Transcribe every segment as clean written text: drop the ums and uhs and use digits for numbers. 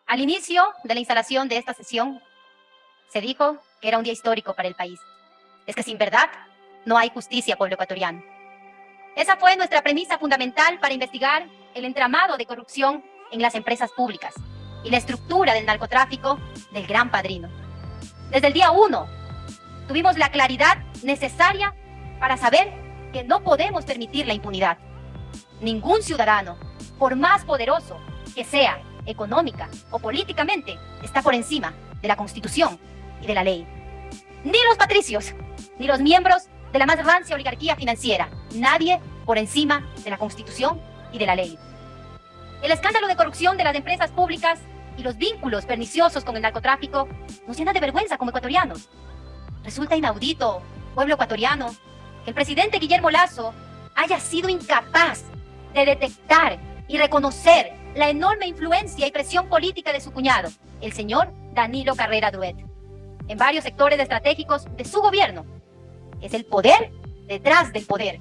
Al inicio de la instalación de esta sesión, se dijo que era un día histórico para el país. Es que sin verdad no hay justicia, pueblo ecuatoriano. Esa fue nuestra premisa fundamental para investigar el entramado de corrupción en las empresas públicas y la estructura del narcotráfico del Gran Padrino. Desde el día 1 tuvimos la claridad necesaria para saber que no podemos permitir la impunidad. Ningún ciudadano, por más poderoso que sea económica o políticamente, está por encima de la Constitución y de la ley. Ni los patricios, ni los miembros de la más rancia oligarquía financiera. Nadie por encima de la Constitución y de la ley. El escándalo de corrupción de las empresas públicas y los vínculos perniciosos con el narcotráfico nos llena de vergüenza como ecuatorianos. Resulta inaudito, pueblo ecuatoriano, que el presidente Guillermo Lasso haya sido incapaz de detectar y reconocer la enorme influencia y presión política de su cuñado, el señor Danilo Carrera Druet, en varios sectores estratégicos de su gobierno. Es el poder detrás del poder.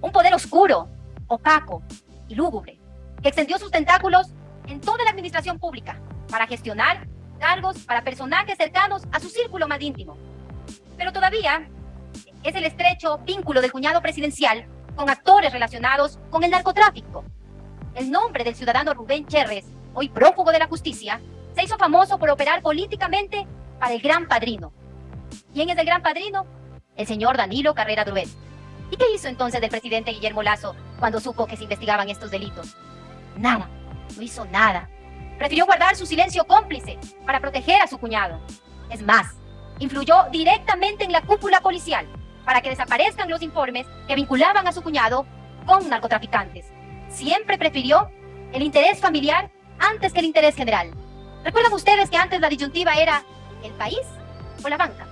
Un poder oscuro, opaco y lúgubre, que extendió sus tentáculos en toda la administración pública para gestionar cargos para personajes cercanos a su círculo más íntimo. Pero todavía es el estrecho vínculo del cuñado presidencial con actores relacionados con el narcotráfico. El nombre del ciudadano Rubén Cherres, hoy prófugo de la justicia, se hizo famoso por operar políticamente para el Gran Padrino. ¿Quién es el Gran Padrino? El señor Danilo Carrera Druet. ¿Y qué hizo entonces el presidente Guillermo Lasso cuando supo que se investigaban estos delitos? Nada, no hizo nada. Prefirió guardar su silencio cómplice para proteger a su cuñado. Es más, influyó directamente en la cúpula policial para que desaparezcan los informes que vinculaban a su cuñado con narcotraficantes. Siempre prefirió el interés familiar antes que el interés general. ¿Recuerdan ustedes que antes la disyuntiva era el país o la banca?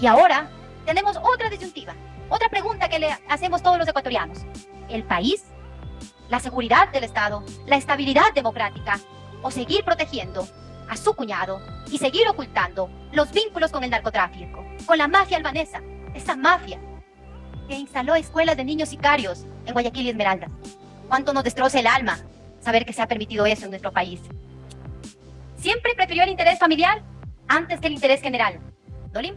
Y ahora tenemos otra disyuntiva, otra pregunta que le hacemos todos los ecuatorianos. ¿El país? ¿La seguridad del Estado? ¿La estabilidad democrática? ¿O seguir protegiendo a su cuñado y seguir ocultando los vínculos con el narcotráfico, con la mafia albanesa, esa mafia que instaló escuelas de niños sicarios en Guayaquil y Esmeraldas? ¿Cuánto nos destroza el alma saber que se ha permitido eso en nuestro país? Siempre prefirió el interés familiar antes que el interés general. No le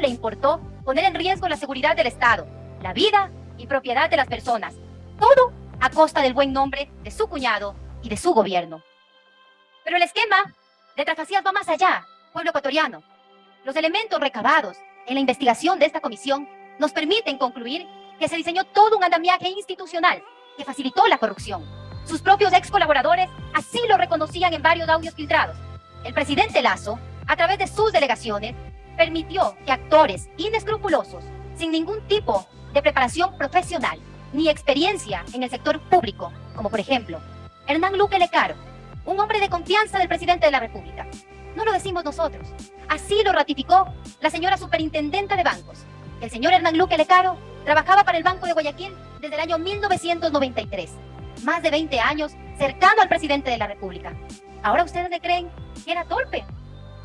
importó poner en riesgo la seguridad del Estado, la vida y propiedad de las personas. Todo a costa del buen nombre de su cuñado y de su gobierno. Pero el esquema de Trafacías va más allá, pueblo ecuatoriano. Los elementos recabados en la investigación de esta comisión nos permiten concluir que se diseñó todo un andamiaje institucional que facilitó la corrupción. Sus propios ex colaboradores así lo reconocían en varios audios filtrados. El presidente Lasso, a través de sus delegaciones, permitió que actores inescrupulosos, sin ningún tipo de preparación profesional ni experiencia en el sector público, como por ejemplo Hernán Luque Lecaro, un hombre de confianza del presidente de la República. No lo decimos nosotros, así lo ratificó la señora superintendenta de bancos. El señor Hernán Luque Lecaro trabajaba para el Banco de Guayaquil desde el año 1993, más de 20 años cercano al presidente de la República. Ahora ustedes le creen que era torpe.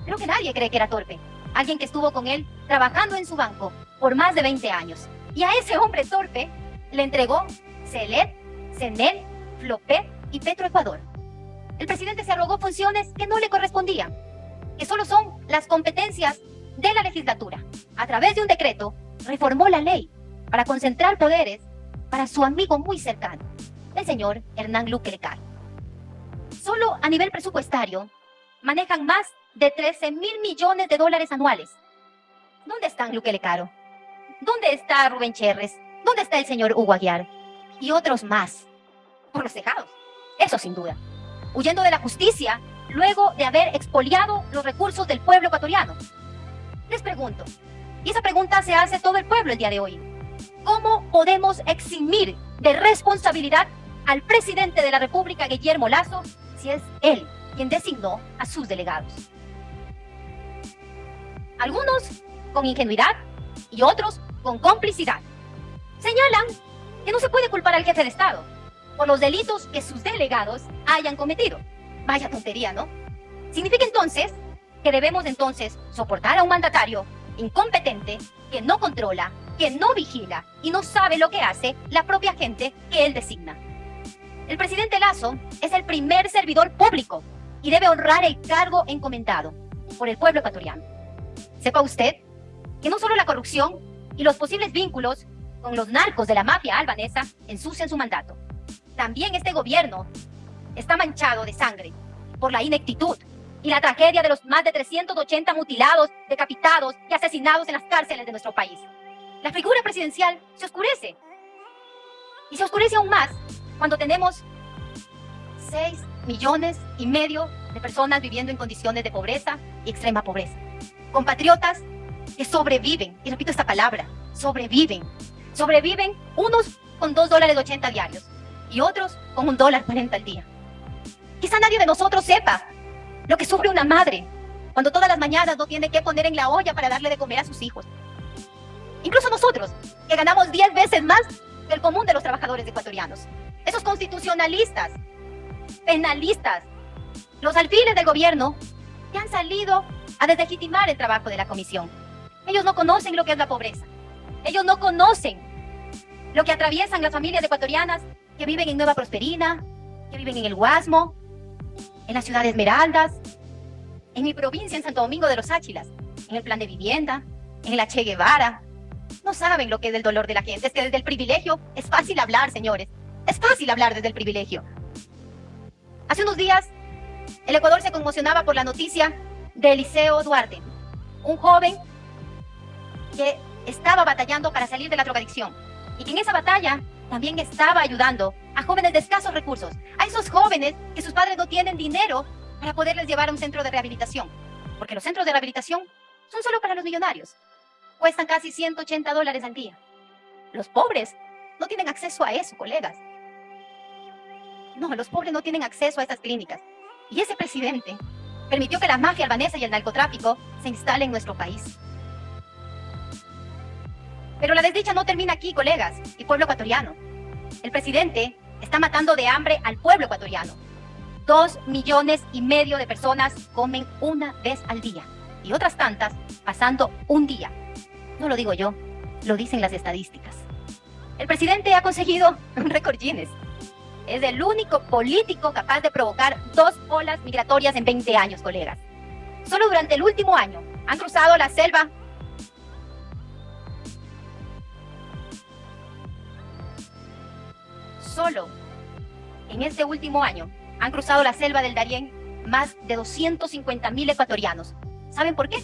Creo que nadie cree que era torpe. Alguien que estuvo con él trabajando en su banco por más de 20 años. Y a ese hombre torpe le entregó CELEP, CENEL, FLOPEP y Petroecuador. El presidente se arrogó funciones que no le correspondían, que solo son las competencias de la legislatura. A través de un decreto, reformó la ley para concentrar poderes para su amigo muy cercano, el señor Hernán Luque Lecaro. Solo a nivel presupuestario, manejan más de 13.000 millones de dólares anuales. ¿Dónde están Luque Lecaro? ¿Dónde está Rubén Cherres? ¿Dónde está el señor Hugo Aguiar? Y otros más. Por los tejados. Eso sin duda. Huyendo de la justicia, luego de haber expoliado los recursos del pueblo ecuatoriano. Les pregunto, y esa pregunta se hace todo el pueblo el día de hoy: ¿cómo podemos eximir de responsabilidad al presidente de la República, Guillermo Lasso, si es él quien designó a sus delegados? Algunos con ingenuidad y otros con complicidad señalan que no se puede culpar al jefe de Estado por los delitos que sus delegados hayan cometido. Vaya tontería, ¿no? Significa entonces que debemos soportar a un mandatario incompetente que no controla, que no vigila y no sabe lo que hace la propia gente que él designa. El presidente Lasso es el primer servidor público y debe honrar el cargo encomendado por el pueblo ecuatoriano. Sepa usted que no solo la corrupción y los posibles vínculos con los narcos de la mafia albanesa ensucian su mandato. También este gobierno está manchado de sangre por la ineptitud y la tragedia de los más de 380 mutilados, decapitados y asesinados en las cárceles de nuestro país. La figura presidencial se oscurece. Y se oscurece aún más cuando tenemos 6,5 millones de personas viviendo en condiciones de pobreza y extrema pobreza. Compatriotas que sobreviven, y repito esta palabra, sobreviven. Sobreviven unos con $2.80 diarios y otros con $1.40 al día. Quizá nadie de nosotros sepa lo que sufre una madre cuando todas las mañanas no tiene que poner en la olla para darle de comer a sus hijos. Incluso nosotros, que ganamos 10 veces más que el común de los trabajadores ecuatorianos. Esos constitucionalistas, penalistas, los alfiles del gobierno que han salido a deslegitimar el trabajo de la comisión. Ellos no conocen lo que es la pobreza. Ellos no conocen lo que atraviesan las familias ecuatorianas que viven en Nueva Prosperina, que viven en el Guasmo, en la ciudad de Esmeraldas, en mi provincia, en Santo Domingo de los Áchilas, en el plan de vivienda, en la Che Guevara. No saben lo que es el dolor de la gente. Es que desde el privilegio es fácil hablar, señores. Es fácil hablar desde el privilegio. Hace unos días, el Ecuador se conmocionaba por la noticia de Eliseo Duarte, un joven que estaba batallando para salir de la drogadicción y que en esa batalla también estaba ayudando a jóvenes de escasos recursos, a esos jóvenes que sus padres no tienen dinero para poderles llevar a un centro de rehabilitación, porque los centros de rehabilitación son solo para los millonarios, cuestan casi $180 al día. Los pobres no tienen acceso a eso, colegas. No, los pobres no tienen acceso a estas clínicas. Y ese presidente permitió que la mafia albanesa y el narcotráfico se instalen en nuestro país. Pero la desdicha no termina aquí, colegas y pueblo ecuatoriano. El presidente está matando de hambre al pueblo ecuatoriano. 2,5 millones de personas comen una vez al día y otras tantas pasando un día. No lo digo yo, lo dicen las estadísticas. El presidente ha conseguido un récord Guinness. Es el único político capaz de provocar 2 olas migratorias en 20 años, colegas. Solo durante el último año han cruzado la selva. Solo en este último año han cruzado la selva del Darién más de 250,000 ecuatorianos. ¿Saben por qué?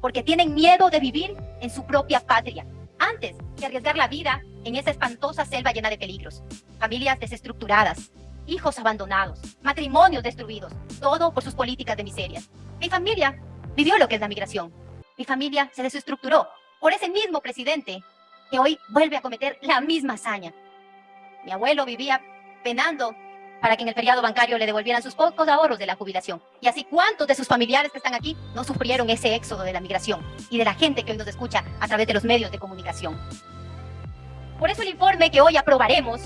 Porque tienen miedo de vivir en su propia patria, antes que arriesgar la vida en esa espantosa selva llena de peligros. Familias desestructuradas, hijos abandonados, matrimonios destruidos, todo por sus políticas de miseria. Mi familia vivió lo que es la migración. Mi familia se desestructuró por ese mismo presidente que hoy vuelve a cometer la misma hazaña. Mi abuelo vivía penando para que en el feriado bancario le devolvieran sus pocos ahorros de la jubilación. Y así, ¿cuántos de sus familiares que están aquí no sufrieron ese éxodo de la migración y de la gente que hoy nos escucha a través de los medios de comunicación? Por eso el informe que hoy aprobaremos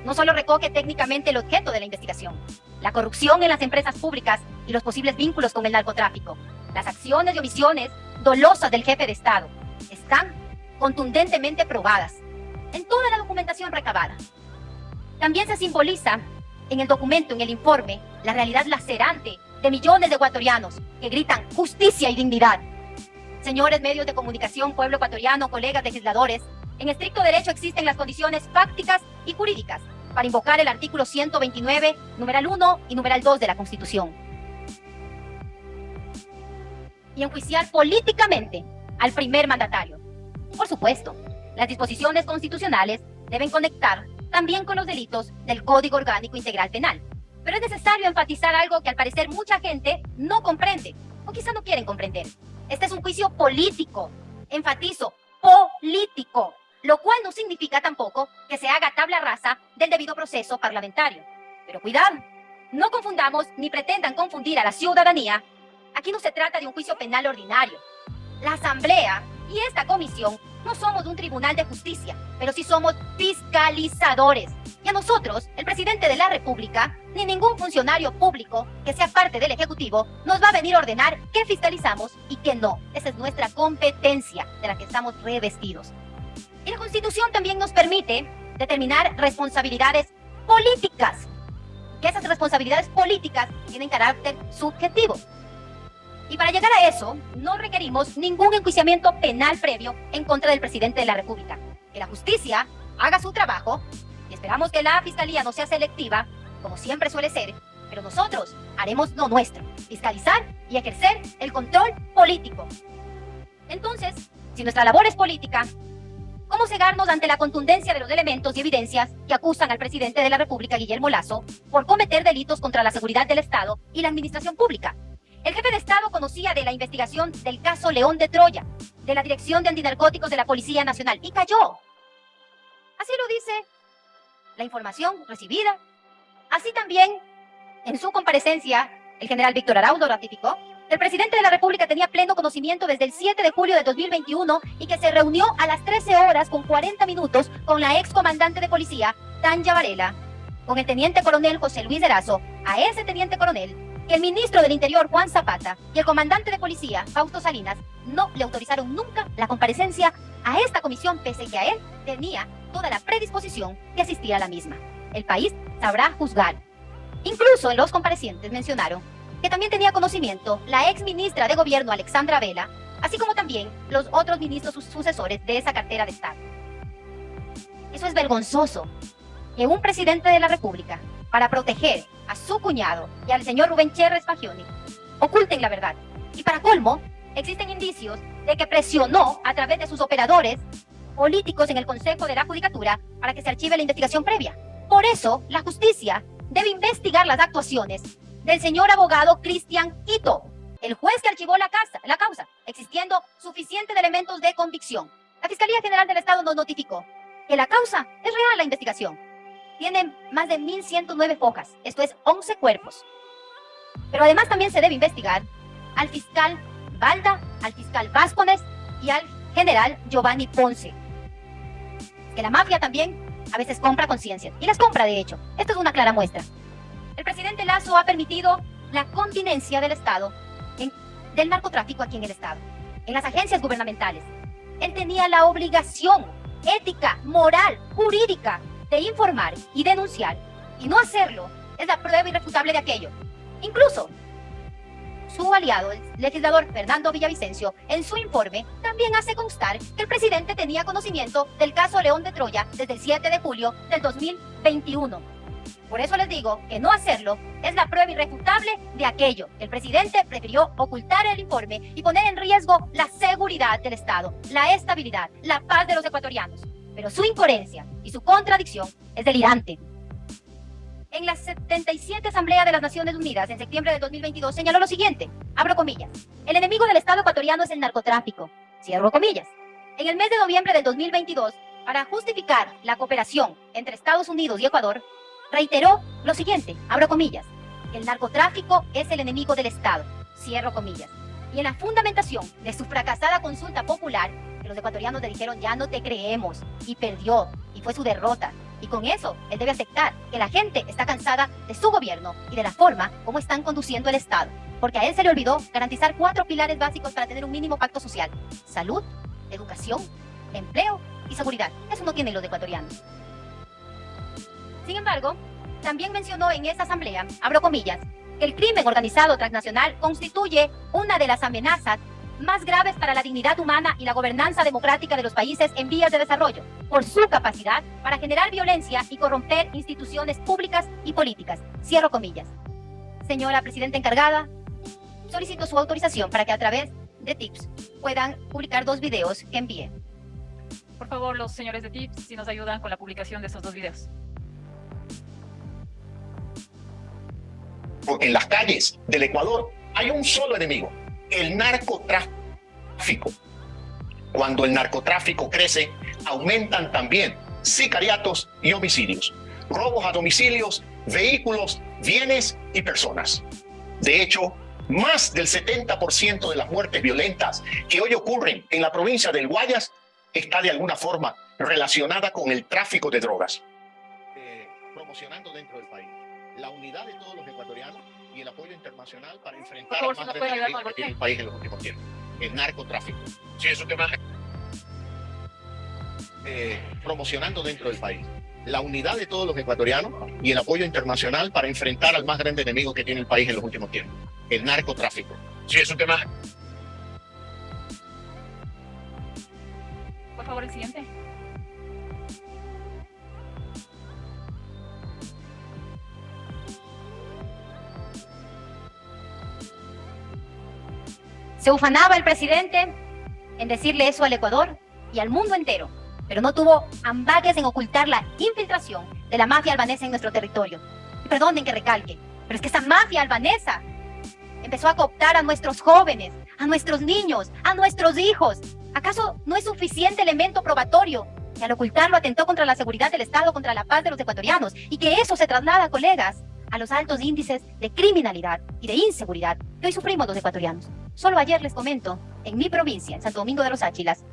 no solo recoge técnicamente el objeto de la investigación, la corrupción en las empresas públicas y los posibles vínculos con el narcotráfico, las acciones y omisiones dolosas del jefe de Estado, están contundentemente probadas en toda la documentación recabada. También se simboliza en el documento, en el informe, la realidad lacerante de millones de ecuatorianos que gritan justicia y dignidad. Señores medios de comunicación, pueblo ecuatoriano, colegas legisladores, en estricto derecho existen las condiciones fácticas y jurídicas para invocar el artículo 129, numeral 1 y numeral 2 de la Constitución y enjuiciar políticamente al primer mandatario. Por supuesto, las disposiciones constitucionales deben conectar también con los delitos del Código Orgánico Integral Penal. Pero es necesario enfatizar algo que al parecer mucha gente no comprende, o quizá no quieren comprender. Este es un juicio político, enfatizo, político, lo cual no significa tampoco que se haga tabla rasa del debido proceso parlamentario. Pero cuidado, no confundamos ni pretendan confundir a la ciudadanía. Aquí no se trata de un juicio penal ordinario. La Asamblea y esta comisión no somos un tribunal de justicia, pero sí somos fiscalizadores. Y a nosotros, el presidente de la República, ni ningún funcionario público que sea parte del Ejecutivo, nos va a venir a ordenar qué fiscalizamos y qué no. Esa es nuestra competencia de la que estamos revestidos. Y la Constitución también nos permite determinar responsabilidades políticas. que esas responsabilidades políticas tienen carácter subjetivo. Y para llegar a eso, no requerimos ningún enjuiciamiento penal previo en contra del presidente de la República. Que la justicia haga su trabajo y esperamos que la fiscalía no sea selectiva, como siempre suele ser, pero nosotros haremos lo nuestro, fiscalizar y ejercer el control político. Entonces, si nuestra labor es política, ¿cómo cegarnos ante la contundencia de los elementos y evidencias que acusan al presidente de la República, Guillermo Lasso, por cometer delitos contra la seguridad del Estado y la administración pública? El jefe de Estado conocía de la investigación del caso León de Troya, de la Dirección de Antinarcóticos de la Policía Nacional, y cayó. Así lo dice la información recibida. Así también, en su comparecencia, el general Víctor Araujo ratificó que el presidente de la República tenía pleno conocimiento desde el 7 de julio de 2021 y que se reunió a las 13 horas con 40 minutos con la excomandante de policía, Tanya Varela, con el teniente coronel José Luis Erazo, a ese teniente coronel, que el ministro del Interior, Juan Zapata, y el comandante de policía, Fausto Salinas, no le autorizaron nunca la comparecencia a esta comisión, pese que a él tenía toda la predisposición de asistir a la misma. El país sabrá juzgar. Incluso en los comparecientes mencionaron que también tenía conocimiento la ex ministra de Gobierno, Alexandra Vela, así como también los otros ministros sucesores de esa cartera de Estado. Eso es vergonzoso, que un presidente de la República, para proteger a su cuñado y al señor Rubén Cherres Fagioni, oculten la verdad. Y para colmo, existen indicios de que presionó a través de sus operadores políticos en el Consejo de la Judicatura para que se archive la investigación previa. Por eso, la justicia debe investigar las actuaciones del señor abogado Cristian Ito, el juez que archivó la causa, existiendo suficientes elementos de convicción. La Fiscalía General del Estado nos notificó que la causa es real, la investigación. Tiene más de 1.109 fojas, esto es 11 cuerpos. Pero además también se debe investigar al fiscal Balda, al fiscal Vázquez y al general Giovanni Ponce. Que la mafia también a veces compra conciencias, y las compra de hecho. Esto es una clara muestra. El presidente Lasso ha permitido la continencia del Estado, del narcotráfico aquí en el Estado, en las agencias gubernamentales. Él tenía la obligación ética, moral, jurídica de informar y denunciar, y no hacerlo es la prueba irrefutable de aquello. Incluso su aliado, el legislador Fernando Villavicencio, en su informe también hace constar que el presidente tenía conocimiento del caso León de Troya desde el 7 de julio del 2021. Por eso les digo que no hacerlo es la prueba irrefutable de aquello. El presidente prefirió ocultar el informe y poner en riesgo la seguridad del Estado, la estabilidad, la paz de los ecuatorianos. Pero su incoherencia y su contradicción es delirante. En la 77 Asamblea de las Naciones Unidas, en septiembre de 2022, señaló lo siguiente, abro comillas: el enemigo del Estado ecuatoriano es el narcotráfico, cierro comillas. En el mes de noviembre del 2022, para justificar la cooperación entre Estados Unidos y Ecuador, reiteró lo siguiente, abro comillas: el narcotráfico es el enemigo del Estado, cierro comillas. Y en la fundamentación de su fracasada consulta popular, que los ecuatorianos le dijeron ya no te creemos, y perdió, y fue su derrota. Y con eso, él debe aceptar que la gente está cansada de su gobierno y de la forma como están conduciendo el Estado. Porque a él se le olvidó garantizar 4 pilares básicos para tener un mínimo pacto social: salud, educación, empleo y seguridad. Eso no tienen los ecuatorianos. Sin embargo, también mencionó en esa asamblea, abro comillas, que el crimen organizado transnacional constituye una de las amenazas más graves para la dignidad humana y la gobernanza democrática de los países en vías de desarrollo, por su capacidad para generar violencia y corromper instituciones públicas y políticas. Cierro comillas. Señora Presidenta encargada, solicito su autorización para que a través de TIPS puedan publicar 2 videos que envié. Por favor, los señores de TIPS, si nos ayudan con la publicación de esos 2 videos. En las calles del Ecuador hay un solo enemigo: el narcotráfico. Cuando el narcotráfico crece, aumentan también sicariatos y homicidios, robos a domicilios, vehículos, bienes y personas. De hecho, más del 70% de las muertes violentas que hoy ocurren en la provincia del Guayas está de alguna forma relacionada con el tráfico de drogas. Promocionando dentro del país la unidad de todos los ecuatorianos y el apoyo internacional para enfrentar a más de que tiene el país en los últimos tiempos: el narcotráfico. Sí, eso te va promocionando dentro del país la unidad de todos los ecuatorianos y el apoyo internacional para enfrentar al más grande enemigo que tiene el país en los últimos tiempos, el narcotráfico. Sí, es un tema. Por favor, el siguiente. Se ufanaba el presidente en decirle eso al Ecuador y al mundo entero, pero no tuvo ambages en ocultar la infiltración de la mafia albanesa en nuestro territorio. Y perdonen que recalque, pero es que esa mafia albanesa empezó a cooptar a nuestros jóvenes, a nuestros niños, a nuestros hijos. ¿Acaso no es suficiente elemento probatorio que al ocultarlo atentó contra la seguridad del Estado, contra la paz de los ecuatorianos, y que eso se traslada, colegas, a los altos índices de criminalidad y de inseguridad que hoy sufrimos los ecuatorianos? Solo ayer les comento, en mi provincia, en Santo Domingo de los Áchilas,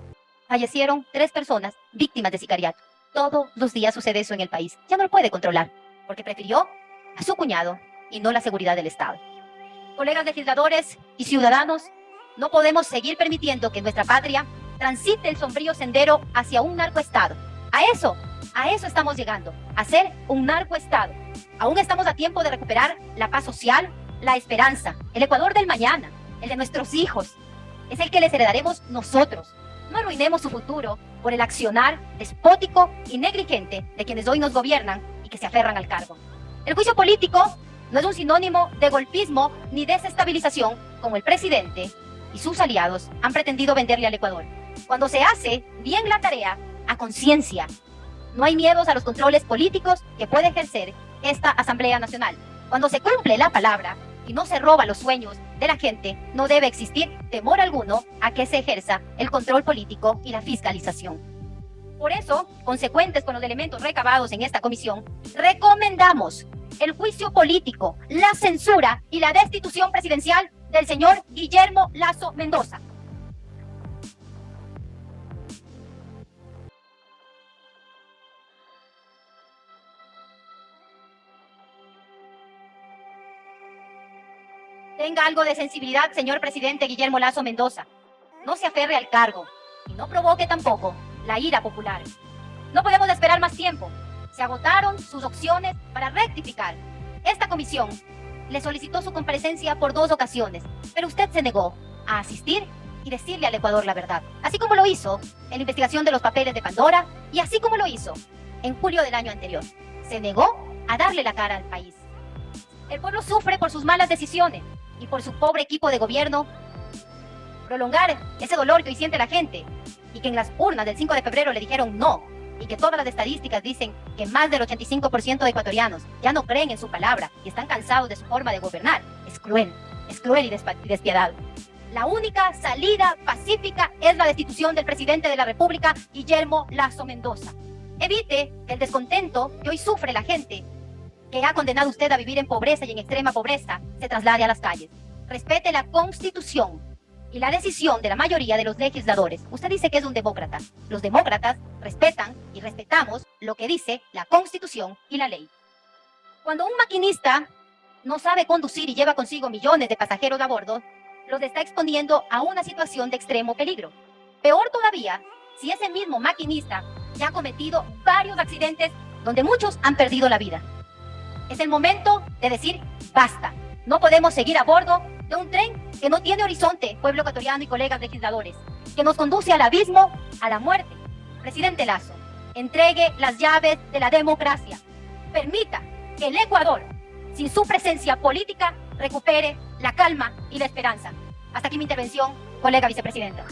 fallecieron 3 personas víctimas de sicariato. Todos los días sucede eso en el país. Ya no lo puede controlar, porque prefirió a su cuñado y no la seguridad del Estado. Colegas legisladores y ciudadanos, no podemos seguir permitiendo que nuestra patria transite el sombrío sendero hacia un narcoestado. A eso estamos llegando, a ser un narcoestado. Aún estamos a tiempo de recuperar la paz social, la esperanza, el Ecuador del mañana, el de nuestros hijos. Es el que les heredaremos nosotros. No arruinemos su futuro por el accionar despótico y negligente de quienes hoy nos gobiernan y que se aferran al cargo. El juicio político no es un sinónimo de golpismo ni desestabilización como el presidente y sus aliados han pretendido venderle al Ecuador. Cuando se hace bien la tarea, a conciencia, no hay miedos a los controles políticos que puede ejercer esta Asamblea Nacional. Cuando se cumple la palabra y no se roba los sueños de la gente, no debe existir temor alguno a que se ejerza el control político y la fiscalización. Por eso, consecuentes con los elementos recabados en esta comisión, recomendamos el juicio político, la censura y la destitución presidencial del señor Guillermo Lasso Mendoza. Tenga algo de sensibilidad, señor presidente Guillermo Lasso Mendoza. No se aferre al cargo y no provoque tampoco la ira popular. No podemos esperar más tiempo. Se agotaron sus opciones para rectificar. Esta comisión le solicitó su comparecencia por 2 ocasiones, pero usted se negó a asistir y decirle al Ecuador la verdad, así como lo hizo en la investigación de los papeles de Pandora y así como lo hizo en julio del año anterior. Se negó a darle la cara al país. El pueblo sufre por sus malas decisiones y por su pobre equipo de gobierno. Prolongar ese dolor que hoy siente la gente y que en las urnas del 5 de febrero le dijeron no, y que todas las estadísticas dicen que más del 85% de ecuatorianos ya no creen en su palabra y están cansados de su forma de gobernar, es cruel y despiadado. La única salida pacífica es la destitución del presidente de la República, Guillermo Lasso Mendoza. Evite que el descontento que hoy sufre la gente, que ha condenado usted a vivir en pobreza y en extrema pobreza, se traslade a las calles. Respete la Constitución y la decisión de la mayoría de los legisladores. Usted dice que es un demócrata. Los demócratas respetan y respetamos lo que dice la Constitución y la ley. Cuando un maquinista no sabe conducir y lleva consigo millones de pasajeros a bordo, los está exponiendo a una situación de extremo peligro. Peor todavía, si ese mismo maquinista ya ha cometido varios accidentes donde muchos han perdido la vida. Es el momento de decir basta. No podemos seguir a bordo de un tren que no tiene horizonte, pueblo ecuatoriano y colegas legisladores, que nos conduce al abismo, a la muerte. Presidente Lasso, entregue las llaves de la democracia. Permita que el Ecuador, sin su presencia política, recupere la calma y la esperanza. Hasta aquí mi intervención, colega vicepresidenta.